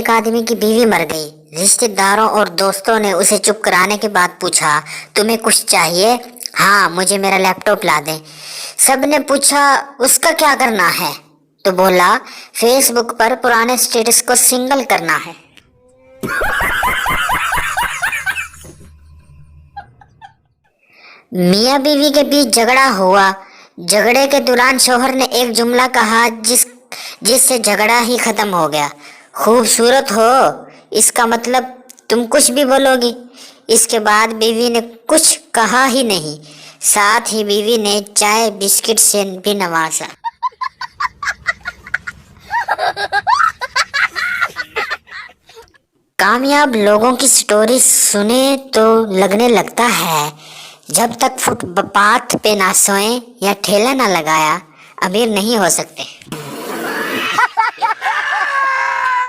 ایک آدمی کی بیوی مر گئی۔ رشتہ داروں اور دوستوں نے اسے چپ کرانے کے بعد پوچھا تمہیں کچھ چاہیے؟ ہاں مجھے میرا لیپ ٹاپ لا دیں۔ سب نے پوچھا اس کا کیا کرنا ہے؟ تو بولا فیس بک پر پرانے سٹیٹس کو سنگل کرنا ہے۔ میاں بیوی کے بیچ جھگڑا ہوا۔ جھگڑے کے دوران شوہر نے ایک جملہ کہا جس سے جھگڑا ہی ختم ہو گیا۔ خوبصورت ہو، اس کا مطلب تم کچھ بھی بولو گی۔ اس کے بعد بیوی نے کچھ کہا ہی نہیں، ساتھ ہی بیوی نے چائے بسکٹ سے بھی نوازا۔ کامیاب لوگوں کی سٹوری سنیں تو لگنے لگتا ہے جب تک فٹ پاتھ پہ نہ سوئیں یا ٹھیلا نہ لگایا امیر نہیں ہو سکتے۔